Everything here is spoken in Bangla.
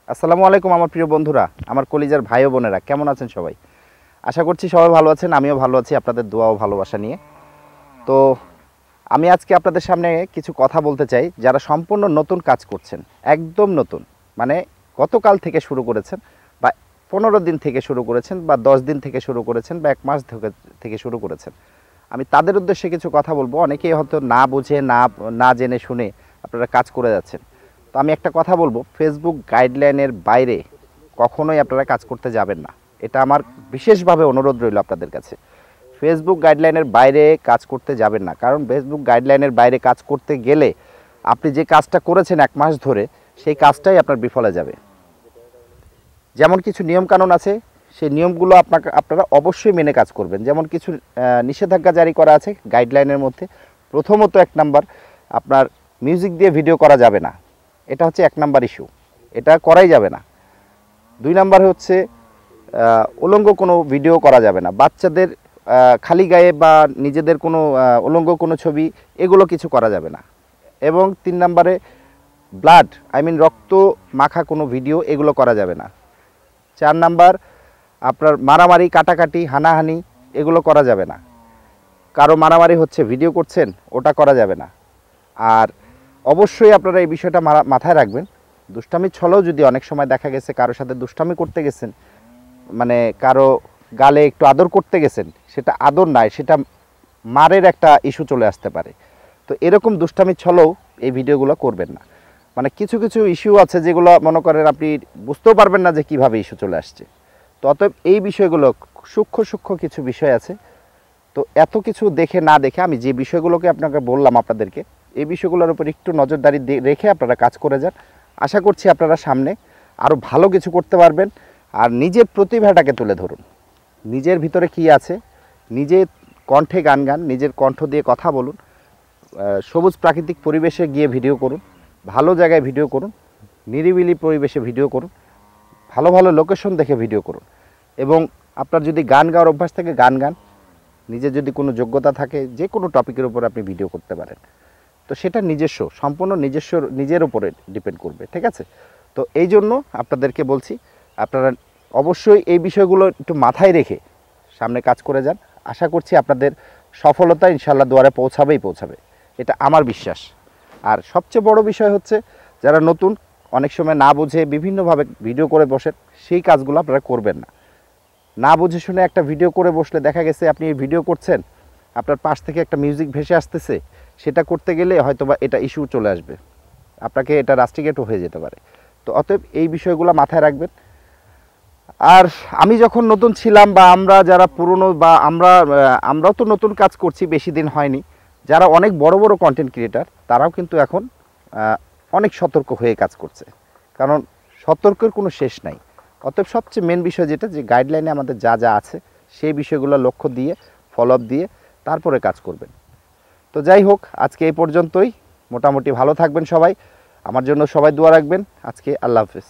আসসালামু আলাইকুম আমার প্রিয় বন্ধুরা, আমার কলিজার ভাই ও বোনেরা, কেমন আছেন সবাই? আশা করছি সবাই ভালো আছেন, আমিও ভালো আছি আপনাদের দোয়া ও ভালোবাসা নিয়ে। তো আমি আজকে আপনাদের সামনে কিছু কথা বলতে চাই, যারা সম্পূর্ণ নতুন কাজ করছেন, একদম নতুন, মানে গতকাল থেকে শুরু করেছেন, বা 15 দিন থেকে শুরু করেছেন, বা 10 দিন থেকে শুরু করেছেন, বা 1 মাস থেকে শুরু করেছেন। আমি তাদের উদ্দেশ্যে কিছু কথা বলবো। অনেকেই হয়তো না বুঝে না জেনে শুনে আপনারা কাজ করে যাচ্ছেন। তো আমি একটা কথা বলবো, ফেসবুক গাইডলাইনের বাইরে কখনোই আপনারা কাজ করতে যাবেন না। এটা আমার বিশেষভাবে অনুরোধ রইল আপনাদের কাছে। ফেসবুক গাইডলাইনের বাইরে কাজ করতে যাবেন না, কারণ ফেসবুক গাইডলাইনের বাইরে কাজ করতে গেলে আপনি যে কাজটা করেছেন 1 মাস ধরে, সেই কাজটাই আপনার বিফলে যাবে। যেমন কিছু নিয়মকানুন আছে, সেই নিয়মগুলো আপনারা অবশ্যই মেনে কাজ করবেন। যেমন কিছু নিষেধাজ্ঞা জারি করা আছে গাইডলাইনের মধ্যে। প্রথমত 1 নাম্বার, আপনার মিউজিক দিয়ে ভিডিও করা যাবে না। এটা হচ্ছে 1 নাম্বার ইস্যু, এটা করাই যাবে না। 2 নাম্বার হচ্ছে উলঙ্গ কোনো ভিডিও করা যাবে না। বাচ্চাদের খালি গায়ে বা নিজেদের কোনো উলঙ্গ কোনো ছবি, এগুলো কিছু করা যাবে না। এবং 3 নাম্বারে ব্লাড রক্ত মাখা কোনো ভিডিও, এগুলো করা যাবে না। 4 নাম্বার, আপনার মারামারি, কাটাকাটি, হানাহানি, এগুলো করা যাবে না। কারো মারামারি হচ্ছে, ভিডিও করছেন, ওটা করা যাবে না। আর অবশ্যই আপনারা এই বিষয়টা মাথায় রাখবেন। দুষ্টামির ছলেও যদি অনেক সময় দেখা গেছে কারোর সাথে দুষ্টামি করতে গেছেন, মানে কারো গালে একটু আদর করতে গেছেন, সেটা আদর নয়, সেটা মারের একটা ইস্যু চলে আসতে পারে। তো এরকম দুষ্টামির ছলেও এই ভিডিওগুলো করবেন না। মানে কিছু কিছু ইস্যু আছে যেগুলো মনে করেন আপনি বুঝতেও পারবেন না যে কিভাবে ইস্যু চলে আসছে। তো অতএব এই বিষয়গুলো সূক্ষ্ম কিছু বিষয় আছে। তো এত কিছু দেখে না দেখে আমি যে বিষয়গুলোকে আপনাকে বললাম আপনাদেরকে, এই বিষয়গুলোর উপর একটু নজরদারি রেখে আপনারা কাজ করে যান। আশা করছি আপনারা সামনে আরও ভালো কিছু করতে পারবেন। আর নিজের প্রতিভাটাকে তুলে ধরুন। নিজের ভিতরে কি আছে, নিজে কণ্ঠে গান গান, নিজের কণ্ঠ দিয়ে কথা বলুন, সবুজ প্রাকৃতিক পরিবেশে গিয়ে ভিডিও করুন, ভালো জায়গায় ভিডিও করুন, নিরিবিলি পরিবেশে ভিডিও করুন, ভালো ভালো লোকেশন দেখে ভিডিও করুন। এবং আপনার যদি গান গাওয়ার অভ্যাস থাকে, গান গান। নিজের যদি কোনো যোগ্যতা থাকে, যে কোনো টপিকের উপর আপনি ভিডিও করতে পারেন। তো সেটা নিজস্ব, সম্পূর্ণ নিজের উপরে ডিপেন্ড করবে, ঠিক আছে? তো এই জন্য আপনাদেরকে বলছি, আপনারা অবশ্যই এই বিষয়গুলো একটু মাথায় রেখে সামনে কাজ করে যান। আশা করছি আপনাদের সফলতা ইনশাল্লাহ দুয়ারে পৌঁছাবে, এটা আমার বিশ্বাস। আর সবচেয়ে বড় বিষয় হচ্ছে, যারা নতুন, অনেক সময় না বুঝে বিভিন্নভাবে ভিডিও করে বসেন, সেই কাজগুলো আপনারা করবেন না। না বুঝে শুনে একটা ভিডিও করে বসলে দেখা গেছে আপনি এই ভিডিও করছেন, আপনার পাশ থেকে একটা মিউজিক ভেসে আসতেছে, সেটা করতে গেলে হয়তোবা এটা ইস্যু চলে আসবে, আপনাকে এটা রাস্টিকেটও হয়ে যেতে পারে। তো অতএব এই বিষয়গুলো মাথায় রাখবেন। আর আমি যখন নতুন ছিলাম, বা আমরা যারা পুরনো, বা আমরাও তো নতুন কাজ করছি, বেশি দিন হয়নি, যারা অনেক বড় বড় কন্টেন্ট ক্রিয়েটার, তারাও কিন্তু এখন অনেক সতর্ক হয়ে কাজ করছে, কারণ সতর্কের কোনো শেষ নাই। অতএব সবচেয়ে মেন বিষয় যেটা, যে গাইডলাইনে আমাদের যা যা আছে, সেই বিষয়গুলো লক্ষ্য দিয়ে, ফলো আপ দিয়ে তারপরে কাজ করবেন। তো যাই হোক, আজকে এই পর্যন্তই। মোটামুটি ভালো থাকবেন সবাই, আমার জন্য সবাই দোয়া রাখবেন। আজকে আল্লাহ হাফেজ।